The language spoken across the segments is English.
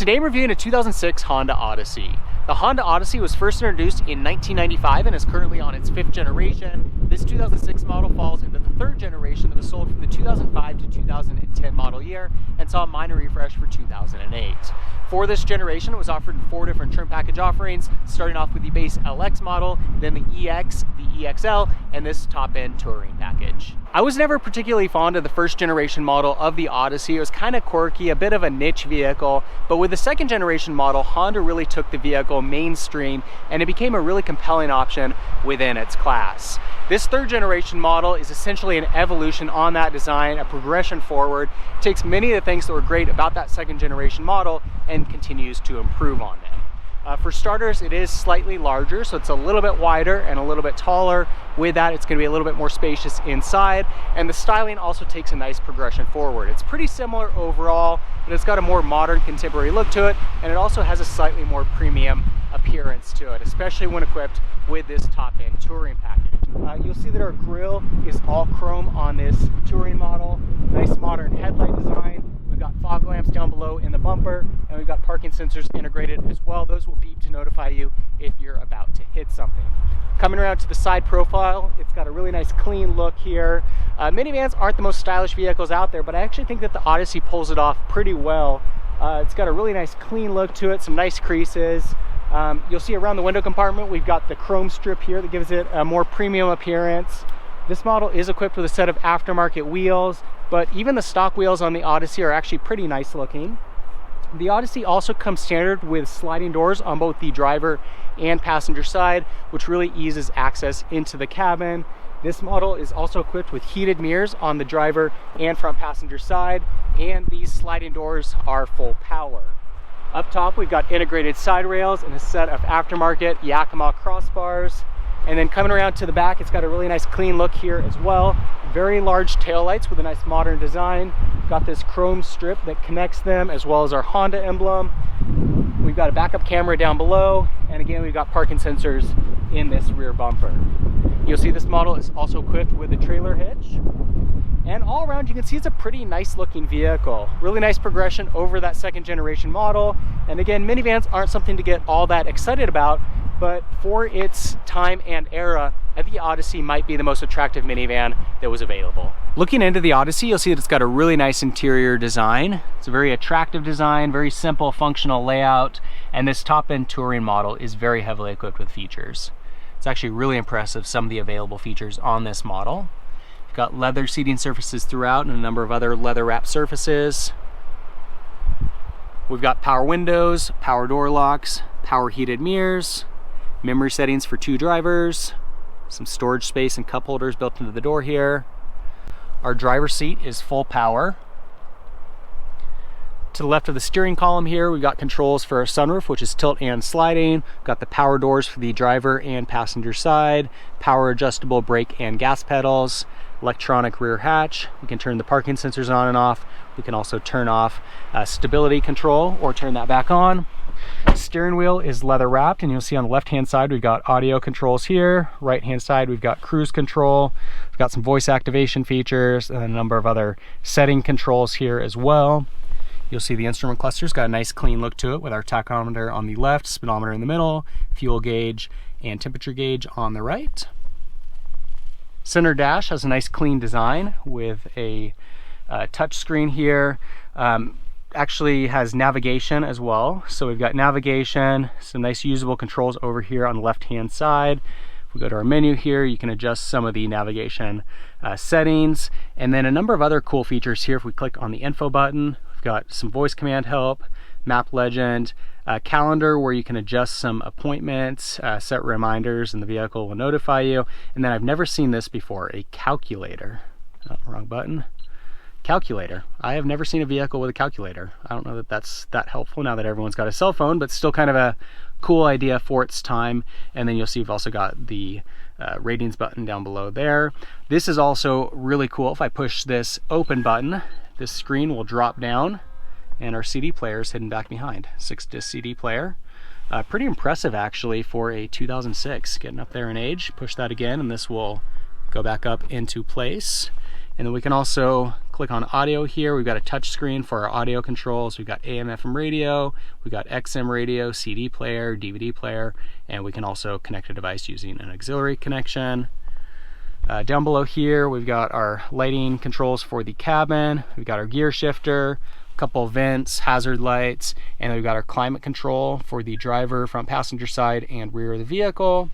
Today I'm reviewing a 2006 Honda Odyssey. The Honda Odyssey was first introduced in 1995 and is currently on its 5th generation. This 2006 model falls into the 3rd generation that was sold from the 2005 to 2010 model year and saw a minor refresh for 2008. For this generation, it was offered in 4 different trim package offerings, starting off with the base LX model, then the EX, the EXL, and this top-end Touring package. I was never particularly fond of the 1st generation model of the Odyssey. It was kind of quirky, a bit of a niche vehicle, but with the 2nd generation model, Honda really took the vehicle mainstream and it became a really compelling option within its class. This 3rd generation model is essentially an evolution on that design, a progression forward. It takes many of the things that were great about that 2nd generation model and continues to improve on them. For starters, it is slightly larger, so it's a little bit wider and a little bit taller. With that, it's going to be a little bit more spacious inside, and the styling also takes a nice progression forward. It's pretty similar overall, but it's got a more modern, contemporary look to it, and it also has a slightly more premium appearance to it, especially when equipped with this top-end Touring package. You'll see that our grille is all chrome on this Touring model. Nice modern headlight design. We've got fog lamps down below in the bumper, and we've got parking sensors integrated as well. Those will beep to notify you if you're about to hit something. Coming around to the side profile, it's got a really nice clean look here. Minivans aren't the most stylish vehicles out there, but I actually think that the Odyssey pulls it off pretty well. It's got a really nice clean look to it, some nice creases. You'll see around the window compartment, we've got the chrome strip here that gives it a more premium appearance. This model is equipped with a set of aftermarket wheels, but even the stock wheels on the Odyssey are actually pretty nice looking. The Odyssey also comes standard with sliding doors on both the driver and passenger side, which really eases access into the cabin. This model is also equipped with heated mirrors on the driver and front passenger side, and these sliding doors are full power. Up top, we've got integrated side rails and a set of aftermarket Yakima crossbars. And then coming around to the back, it's got a really nice clean look here as well. Very large taillights with a nice modern design. Got this chrome strip that connects them, as well as our Honda emblem. We've got a backup camera down below, and again, we've got parking sensors in this rear bumper. You'll see this model is also equipped with a trailer hitch. And all around, you can see it's a pretty nice looking vehicle. Really nice progression over that 2nd generation model. And again, minivans aren't something to get all that excited about, but for its time and era, I think the Odyssey might be the most attractive minivan that was available. Looking into the Odyssey, you'll see that it's got a really nice interior design. It's a very attractive design, very simple, functional layout, and this top-end Touring model is very heavily equipped with features. It's actually really impressive, some of the available features on this model. You've got leather seating surfaces throughout and a number of other leather-wrapped surfaces. We've got power windows, power door locks, power heated mirrors, memory settings for 2 drivers, some storage space and cup holders built into the door here. Our driver's seat is full power. To the left of the steering column here, we've got controls for our sunroof, which is tilt and sliding. We've got the power doors for the driver and passenger side, power adjustable brake and gas pedals, electronic rear hatch. We can turn the parking sensors on and off. We can also turn off stability control or turn that back on. Steering wheel is leather wrapped, and you'll see on the left hand side we've got audio controls here. Right hand side we've got cruise control. We've got some voice activation features and a number of other setting controls here as well. You'll see the instrument cluster's got a nice clean look to it with our tachometer on the left, speedometer in the middle, fuel gauge and temperature gauge on the right. Center dash has a nice clean design with a touch screen here. Actually has navigation as well. So we've got navigation, some nice usable controls over here on the left hand side. If we go to our menu here, you can adjust some of the navigation settings, and then a number of other cool features here. If we click on the info button, we've got some voice command help, map legend, calendar where you can adjust some appointments, set reminders, and the vehicle will notify you. And then I've never seen this before, a calculator. Oh, wrong button. Calculator. I have never seen a vehicle with a calculator. I don't know that that's that helpful now that everyone's got a cell phone, but still kind of a cool idea for its time. And then you'll see we've also got the ratings button down below there. This is also really cool. If I push this open button, this screen will drop down and our CD player is hidden back behind. 6-disc CD player. Pretty impressive actually for a 2006. Getting up there in age. Push that again and this will go back up into place. And then we can also click on audio here, we've got a touch screen for our audio controls. We've got AM, FM radio, we've got XM radio, CD player, DVD player, and we can also connect a device using an auxiliary connection. Down below here, we've got our lighting controls for the cabin. We've got our gear shifter, a couple of vents, hazard lights, and we've got our climate control for the driver, front passenger side, and rear of the vehicle.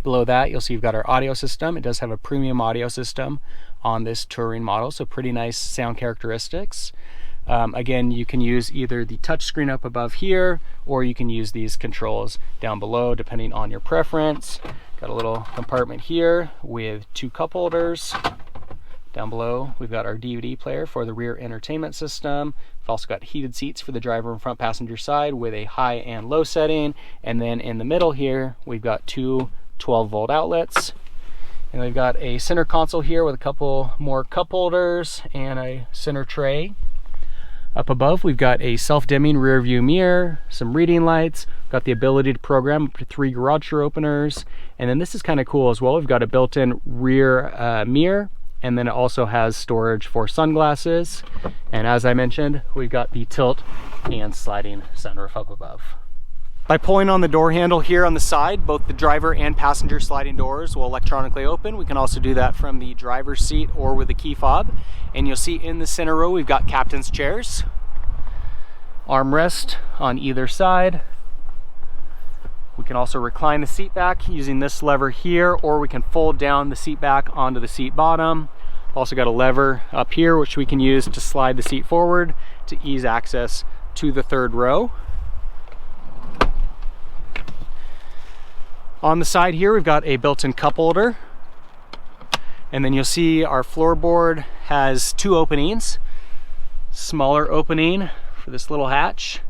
Below that, you'll see you've got our audio system. It does have a premium audio system on this Touring model, so pretty nice sound characteristics. Again, you can use either the touch screen up above here, or you can use these controls down below, depending on your preference. Got a little compartment here with 2 cup holders. Down below, we've got our DVD player for the rear entertainment system. We've also got heated seats for the driver and front passenger side with a high and low setting. And then in the middle here, we've got 2 12-volt outlets. And we've got a center console here with a couple more cup holders and a center tray. Up above, we've got a self-dimming rear view mirror, some reading lights, got the ability to program up to 3 garage door openers, and then this is kind of cool as well. We've got a built-in rear mirror, and then it also has storage for sunglasses. And as I mentioned, we've got the tilt and sliding sunroof up above. By pulling on the door handle here on the side, both the driver and passenger sliding doors will electronically open. We can also do that from the driver's seat or with a key fob. And you'll see in the center row, we've got captain's chairs, armrest on either side. We can also recline the seat back using this lever here, or we can fold down the seat back onto the seat bottom. Also got a lever up here, which we can use to slide the seat forward to ease access to the third row. On the side here, we've got a built-in cup holder. And then you'll see our floorboard has 2 openings. Smaller opening for this little hatch.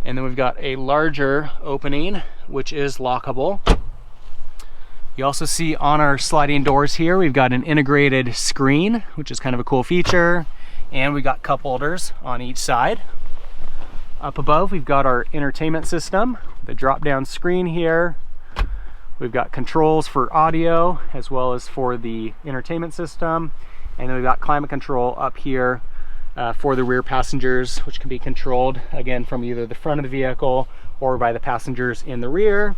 And then we've got a larger opening, which is lockable. You also see on our sliding doors here, we've got an integrated screen, which is kind of a cool feature. And we've got cup holders on each side. Up above, we've got our entertainment system, the drop-down screen here. We've got controls for audio as well as for the entertainment system. And then we've got climate control up here for the rear passengers, which can be controlled again from either the front of the vehicle or by the passengers in the rear.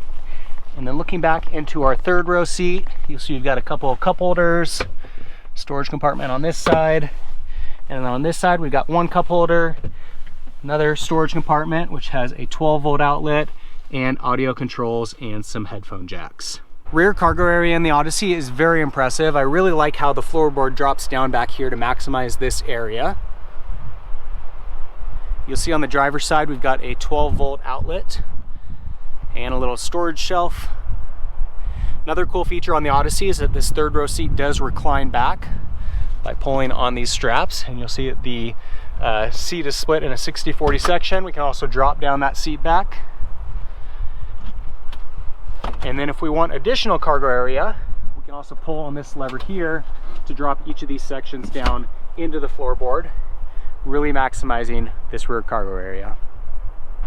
And then looking back into our third row seat, you'll see you've got a couple of cup holders, storage compartment on this side. And then on this side, we've got 1 cup holder, another storage compartment, which has a 12-volt outlet, and audio controls and some headphone jacks. Rear cargo area in the Odyssey is very impressive. I really like how the floorboard drops down back here to maximize this area. You'll see on the driver's side, we've got a 12-volt outlet and a little storage shelf. Another cool feature on the Odyssey is that this third row seat does recline back by pulling on these straps, and you'll see that the seat is split in a 60-40 section. We can also drop down that seat back. And then if we want additional cargo area, we can also pull on this lever here to drop each of these sections down into the floorboard, really maximizing this rear cargo area.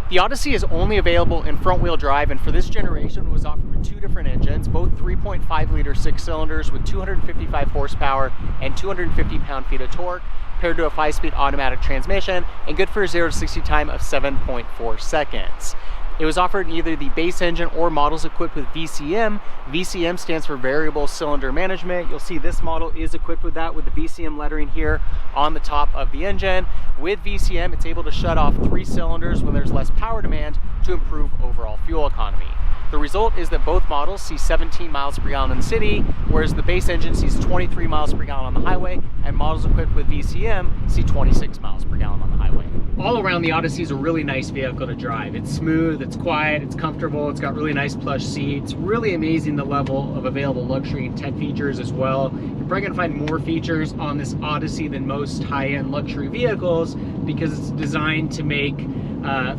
The Odyssey is only available in front-wheel drive, and for this generation was offered with 2 different engines, both 3.5-liter 6-cylinders with 255 horsepower and 250 pound-feet of torque, paired to a 5-speed automatic transmission, and good for a 0 to 60 time of 7.4 seconds. It was offered in either the base engine or models equipped with VCM. VCM stands for Variable Cylinder Management. You'll see this model is equipped with that, with the VCM lettering here on the top of the engine. With VCM, it's able to shut off 3 cylinders when there's less power demand to improve overall fuel economy. The result is that both models see 17 miles per gallon in the city, whereas the base engine sees 23 miles per gallon on the highway, and models equipped with VCM see 26 miles per gallon on the highway. All around, the Odyssey is a really nice vehicle to drive. It's smooth, it's quiet, it's comfortable, it's got really nice plush seats. Really amazing the level of available luxury and tech features as well. You're probably gonna find more features on this Odyssey than most high-end luxury vehicles because it's designed to make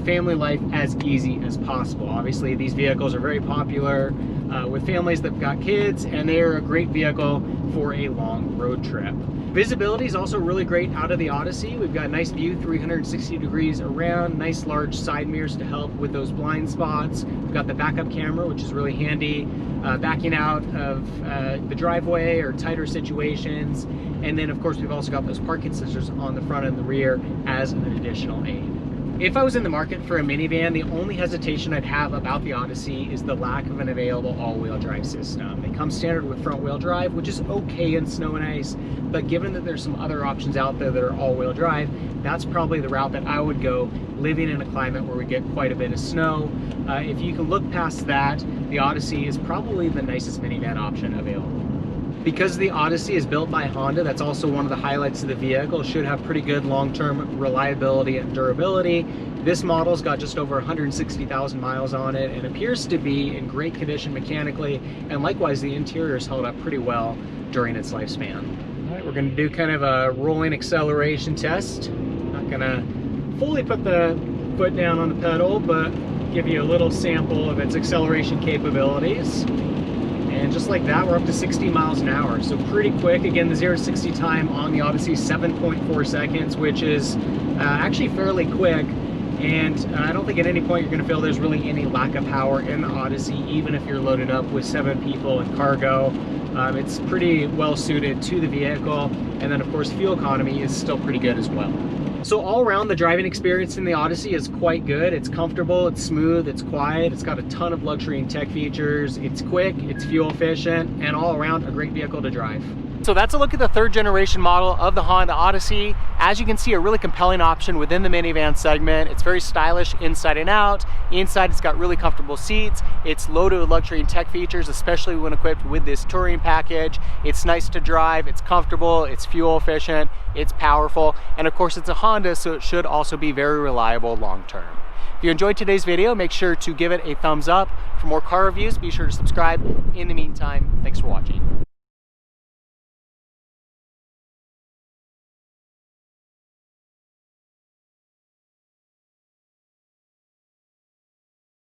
family life as easy as possible. Obviously, these vehicles are very popular with families that've got kids, and they are a great vehicle for a long road trip. Visibility is also really great out of the Odyssey. We've got a nice view, 360 degrees around, nice large side mirrors to help with those blind spots. We've got the backup camera, which is really handy, backing out of the driveway or tighter situations. And then of course we've also got those parking sensors on the front and the rear as an additional aid. If I was in the market for a minivan, the only hesitation I'd have about the Odyssey is the lack of an available all-wheel drive system. They come standard with front-wheel drive, which is okay in snow and ice, but given that there's some other options out there that are all-wheel drive, that's probably the route that I would go, living in a climate where we get quite a bit of snow. If you can look past that, the Odyssey is probably the nicest minivan option available. Because the Odyssey is built by Honda, that's also one of the highlights of the vehicle. It should have pretty good long-term reliability and durability. This model's got just over 160,000 miles on it and appears to be in great condition mechanically, and likewise the interior's held up pretty well during its lifespan. All right, we're gonna do kind of a rolling acceleration test. Not gonna fully put the foot down on the pedal, but give you a little sample of its acceleration capabilities. And just like that, we're up to 60 miles an hour. So pretty quick. Again, the 0 to 60 time on the Odyssey is 7.4 seconds, which is actually fairly quick. And I don't think at any point you're gonna feel there's really any lack of power in the Odyssey, even if you're loaded up with 7 people and cargo. It's pretty well suited to the vehicle. And then of course, fuel economy is still pretty good as well. So all around, the driving experience in the Odyssey is quite good. It's comfortable, it's smooth, it's quiet, it's got a ton of luxury and tech features, it's quick, it's fuel efficient, and all around a great vehicle to drive. So that's a look at the 3rd generation model of the Honda Odyssey. As you can see, a really compelling option within the minivan segment. It's very stylish inside and out. Inside, it's got really comfortable seats. It's loaded with luxury and tech features, especially when equipped with this touring package. It's nice to drive, it's comfortable, it's fuel efficient, it's powerful, and of course it's a Honda, so it should also be very reliable long term. If you enjoyed today's video, make sure to give it a thumbs up. For more car reviews, be sure to subscribe. In the meantime, thanks for watching.